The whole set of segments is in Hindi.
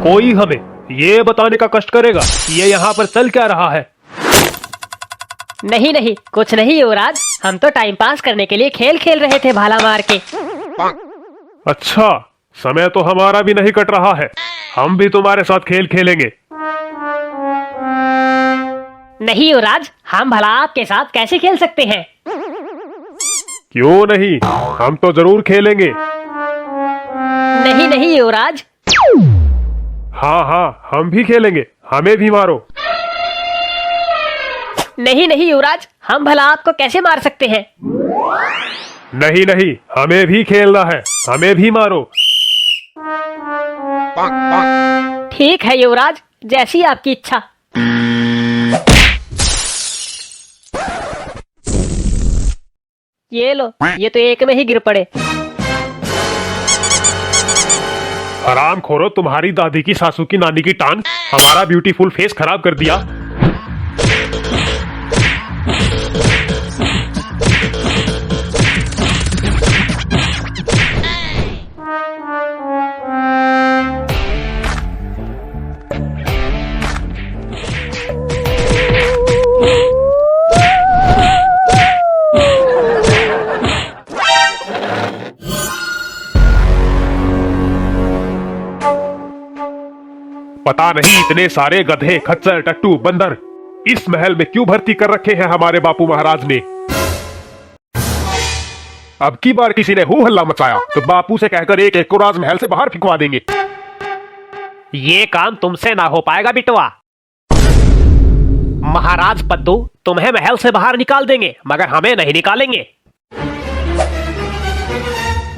कोई हमें ये बताने का कष्ट करेगा कि ये यहाँ पर चल क्या रहा है? नहीं नहीं, कुछ नहीं युवराज, हम तो टाइम पास करने के लिए खेल खेल रहे थे भाला मार के। अच्छा, समय तो हमारा भी नहीं कट रहा है, हम भी तुम्हारे साथ खेल खेलेंगे। नहीं युवराज, हम भला आपके साथ कैसे खेल सकते हैं? क्यों नहीं, हम तो जरूर खेलेंगे। नहीं नहीं युवराज। हाँ हाँ, हम भी खेलेंगे, हमें भी मारो। नहीं नहीं युवराज, हम भला आपको कैसे मार सकते हैं? नहीं नहीं, हमें भी खेलना है, हमें भी मारो। ठीक है युवराज, जैसी आपकी इच्छा। ये लो, ये तो एक में ही गिर पड़े। हराम खोरो, तुम्हारी दादी की सासू की नानी की टांग हमारा ब्यूटीफुल फेस खराब कर दिया। पता नहीं इतने सारे गधे, खच्चर, टट्टू, बंदर इस महल में क्यों भर्ती कर रखे हैं हमारे बापू महाराज ने। अब की बार किसी ने हू हल्ला मचाया तो बापू से कहकर एक एक को राजमहल से बाहर फिकवा देंगे। ये काम तुमसे ना हो पाएगा बिटवा। महाराज पद्दू तुम्हें महल से बाहर निकाल देंगे, मगर हमें नहीं निकालेंगे।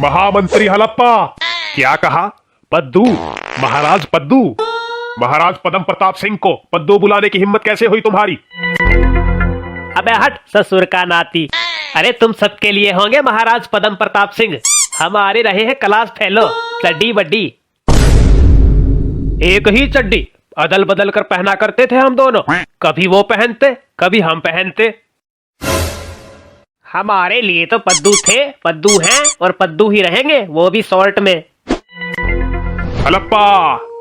महामंत्री हलप्पा। क्या कहा? पद्दू? महाराज पद्दू? महाराज पद्म प्रताप सिंह को पद्दू बुलाने की हिम्मत कैसे हुई तुम्हारी? अबे हट ससुर का नाती। अरे तुम सबके लिए होंगे महाराज पद्म प्रताप सिंह, हमारे रहे हैं क्लास फेलो, चड्डी बड्डी। एक ही चड्डी अदल बदल कर पहना करते थे हम दोनों, कभी वो पहनते कभी हम पहनते। हमारे लिए तो पद्दू थे, पद्दू हैं और पद्दू ही रहेंगे, वो भी शॉर्ट में। हलप्पा,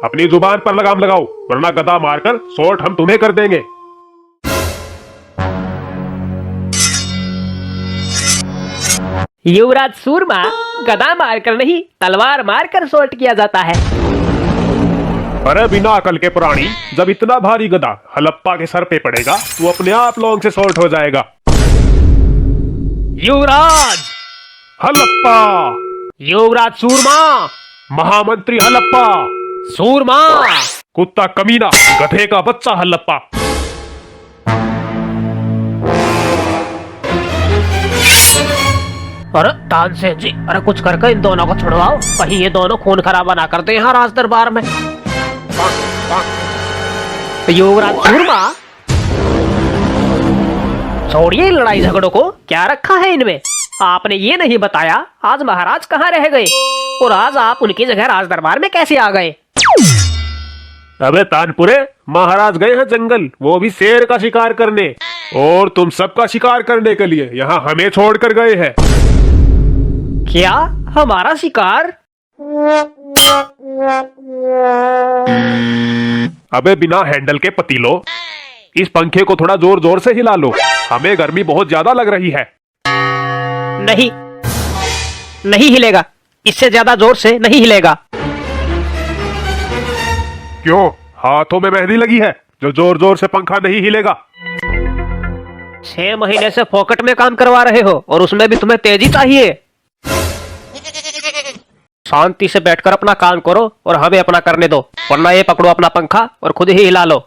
अपनी जुबान पर लगाम लगाओ, वरना गदा मारकर शॉर्ट हम तुम्हें कर देंगे। युवराज सूरमा गदा मारकर नहीं, तलवार मारकर शॉर्ट किया जाता है। अरे बिना अकल के प्राणी, जब इतना भारी गदा हलप्पा के सर पे पड़ेगा तो अपने आप लौंग से शॉर्ट हो जाएगा। युवराज हलप्पा। युवराज सूरमा। महामंत्री हलप्पा। सूरमा। कुत्ता कमीना, गधे का बच्चा हलप्पा। अरे तानसेन जी, अरे कुछ करके इन दोनों को छुड़वाओ, कहीं ये दोनों खून खराबा ना करते यहाँ राज दरबार में। युवराज सूरमा, छोड़िए लड़ाई झगड़ों को, क्या रखा है इनमें? आपने ये नहीं बताया आज महाराज कहाँ रह गए और आज आप उनकी जगह राज दरबार में कैसे आ गए? अबे तानपुरे, महाराज गए हैं जंगल, वो भी शेर का शिकार करने, और तुम सबका शिकार करने के लिए यहाँ हमें छोड़कर गए हैं। क्या हमारा शिकार? अबे बिना हैंडल के पतीलो, इस पंखे को थोड़ा जोर जोर से हिला लो, हमें गर्मी बहुत ज्यादा लग रही है। नहीं नहीं हिलेगा, इससे ज्यादा जोर से नहीं हिलेगा। क्यों, हाथों में मेहंदी लगी है जो जोर जोर से पंखा नहीं हिलेगा? 6 महीने से फोकट में काम करवा रहे हो और उसमें भी तुम्हें तेजी चाहिए। शांति से बैठकर अपना काम करो और हमें अपना करने दो, वरना ये पकड़ो अपना पंखा और खुद ही हिला लो।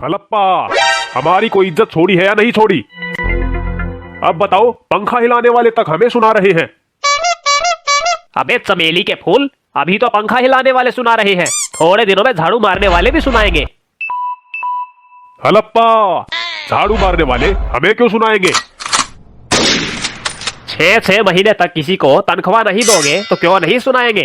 हलप्पा, हमारी कोई इज्जत छोड़ी है या नहीं छोड़ी? अब बताओ, पंखा हिलाने वाले तक हमें सुना रहे हैं। अबे चमेली के फूल, अभी तो पंखा हिलाने वाले सुना रहे हैं, थोड़े दिनों में झाड़ू मारने वाले भी सुनाएंगे। हलप्पा, झाड़ू मारने वाले हमें क्यों सुनाएंगे? 6 महीने तक किसी को तनख्वाह नहीं दोगे तो क्यों नहीं सुनाएंगे?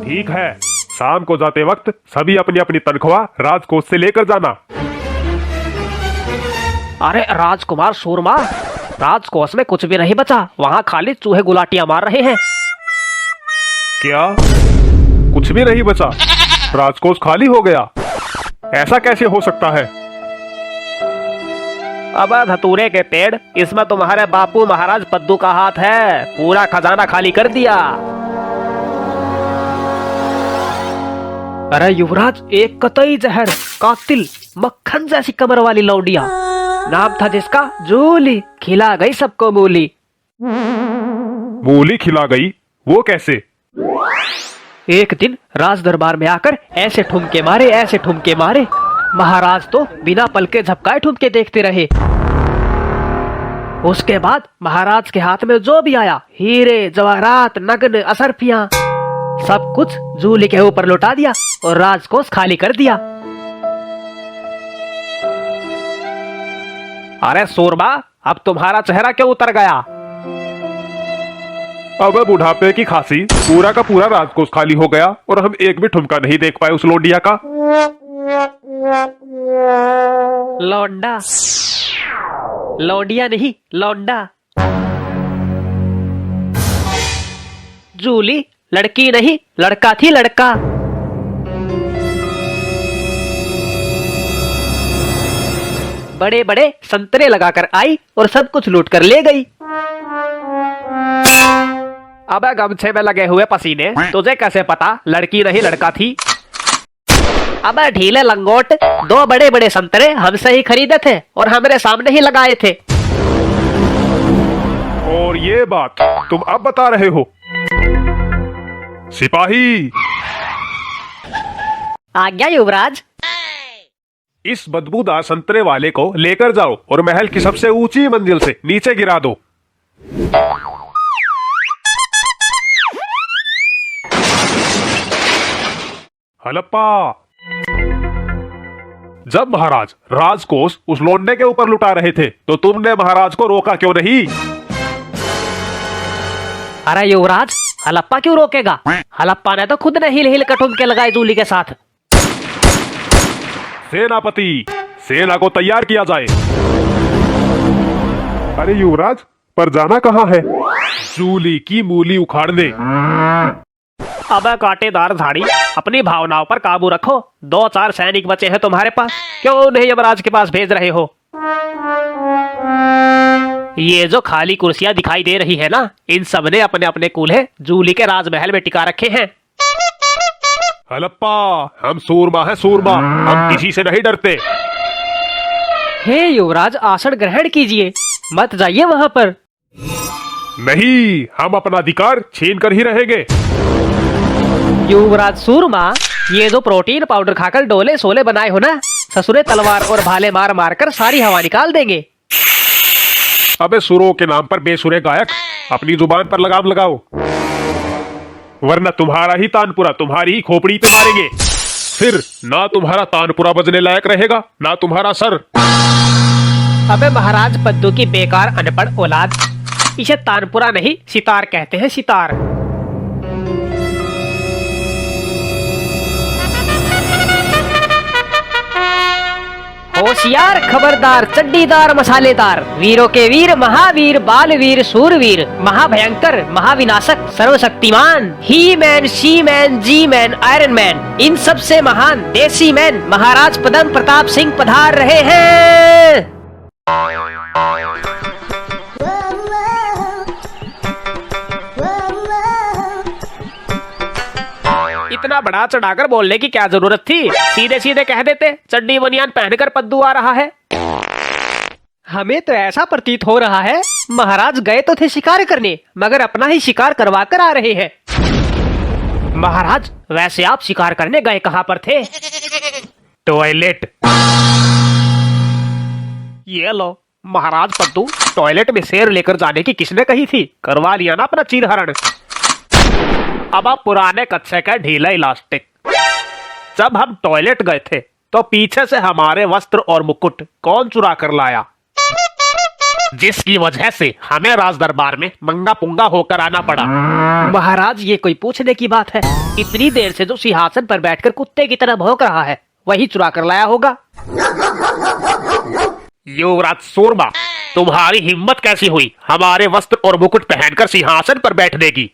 ठीक है, शाम को जाते वक्त सभी अपनी अपनी तनख्वाह राजकोष से लेकर जाना। अरे राजकुमार सूरमा, राजकोष में कुछ भी नहीं बचा, वहाँ खाली चूहे गुलाटियां मार रहे हैं। क्या कुछ भी नहीं बचा? राजकोष खाली हो गया? ऐसा कैसे हो सकता है? अब धतूरे के पेड़, इसमें तुम्हारे बापू महाराज पद्दू का हाथ है। पूरा खजाना खाली कर दिया। अरे युवराज, एक कतई जहर, कातिल, मक्खन जैसी कमर वाली लौंडिया, नाम था जिसका जूली, खिला गई सबको मूली। मूली खिला गई? वो कैसे? एक दिन राज दरबार में आकर ऐसे ठुमके मारे, ऐसे ठुमके मारे, महाराज तो बिना पलके झपकाए ठुमके देखते रहे। उसके बाद महाराज के हाथ में जो भी आया, हीरे जवाहरात, नगद, असरफियां, सब कुछ जूली के ऊपर लौटा दिया और राजकोष खाली कर दिया। अरे सूरमा, अब तुम्हारा चेहरा क्यों उतर गया? अब बुढ़ापे की खांसी, पूरा का पूरा राजकोष खाली हो गया और हम एक भी ठुमका नहीं देख पाए उस लोंडिया का। लौंडा, लौंडिया नहीं, लौंडा। जूली लड़की नहीं, लड़का थी, लड़का। बड़े बड़े संतरे लगाकर आई और सब कुछ लूट कर ले गई। अबे गमछे में लगे हुए पसीने, तुझे कैसे पता लड़की नहीं लड़का थी? अबे ढीले लंगोट, दो बड़े बड़े संतरे हमसे ही खरीदे थे और हमारे सामने ही लगाए थे। और ये बात तुम अब बता रहे हो? सिपाही! आज्ञा युवराज। इस बदबूदार संतरे वाले को लेकर जाओ और महल की सबसे ऊंची मंजिल से नीचे गिरा दो। हलप्पा! जब महाराज राजकोष उस लोंडे के ऊपर लुटा रहे थे तो तुमने महाराज को रोका क्यों नहीं? अरे युवराज, हलप्पा क्यों रोकेगा? हलप्पा ने तो खुद ने हिल हिल कर ठुमके लगाए जूली के साथ। सेनापति, सेना को तैयार किया जाए। अरे युवराज, पर जाना कहाँ है? जूली की मूली उखाड़ने। अबे कांटेदार झाड़ी, अपनी भावनाओं पर काबू रखो। 2-4 सैनिक बचे हैं तुम्हारे पास, क्यों उन्हें यमराज के पास भेज रहे हो? ये जो खाली कुर्सियां दिखाई दे रही है ना, इन सब ने अपने अपने कूल्हे जूली के राजमहल में टिका रखे हैं। हलप्पा, हम सूरमा है, सूरमा, हम किसी से नहीं डरते। हे युवराज, आसन ग्रहण कीजिए, मत जाइए वहां पर। नहीं, हम अपना अधिकार छीन कर ही रहेंगे। युवराज सूरमा, ये जो प्रोटीन पाउडर खाकर डोले सोले बनाए हो ना, ससुरे तलवार और भाले मार मार कर सारी हवा निकाल देंगे। अबे सुरों के नाम पर बेसुरे गायक, अपनी जुबान पर लगाम लगाओ, वरना तुम्हारा ही तानपुरा तुम्हारी ही खोपड़ी पे मारेंगे। फिर ना तुम्हारा तानपुरा बजने लायक रहेगा, ना तुम्हारा सर। अबे महाराज पद्दू की बेकार अनपढ़ औलाद, इसे तानपुरा नहीं सितार कहते हैं, सितार। होशियार, खबरदार, चड्डीदार, मसालेदार, वीरों के वीर, महावीर, बालवीर, सूरवीर, महाभयंकर, महाविनाशक, सर्वशक्तिमान, he man, she man, G man, iron man, इन सब से महान देसी मैन महाराज पदम प्रताप सिंह पधार रहे हैं। इतना बड़ा चढ़ाकर बोलने की क्या जरूरत थी? सीधे सीधे कह देते, चड्डी बनियान पहनकर पद्दू आ रहा है। हमें तो ऐसा प्रतीत हो रहा है महाराज गए तो थे शिकार करने, मगर अपना ही शिकार करवा कर आ रहे हैं। महाराज, वैसे आप शिकार करने गए कहाँ पर थे? टॉयलेट। ये लो महाराज पद्दू, टॉयलेट में शेर लेकर जाने की किसने कही थी? करवा लिया ना अपना चीरहरण। अब आप पुराने कच्चे का ढीला इलास्टिक। जब हम टॉयलेट गए थे तो पीछे से हमारे वस्त्र और मुकुट कौन चुरा कर लाया, जिसकी वजह से हमें राज दरबार में मंगा पुंगा होकर आना पड़ा। महाराज, ये कोई पूछने की बात है? इतनी देर से जो सिंहासन पर बैठकर कुत्ते की तरह भौंक रहा है, वही चुरा कर लाया होगा। युवराज सूरमा, तुम्हारी हिम्मत कैसी हुई हमारे वस्त्र और मुकुट पहनकर सिंहासन पर बैठने की?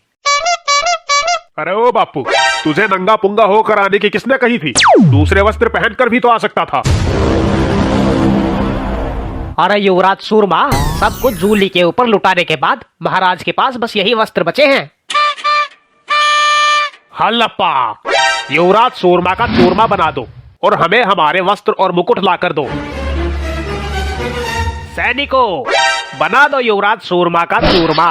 अरे ओ बापू, तुझे नंगा पुंगा होकर आने की किसने कही थी? दूसरे वस्त्र पहनकर भी तो आ सकता था। अरे युवराज सूरमा, सब कुछ जूली के ऊपर लुटाने के बाद महाराज के पास बस यही वस्त्र बचे हैं। हल्लप्पा, युवराज सूरमा का चूरमा बना दो और हमें हमारे वस्त्र और मुकुट लाकर दो। सैनिकों, बना दो युवराज सूरमा का चूरमा।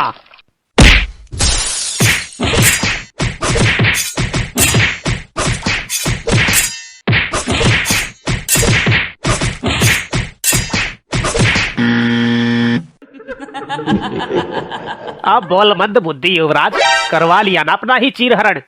अब बोल मंद बुद्धि युवराज, करवा लिया ना अपना ही चीर हरण।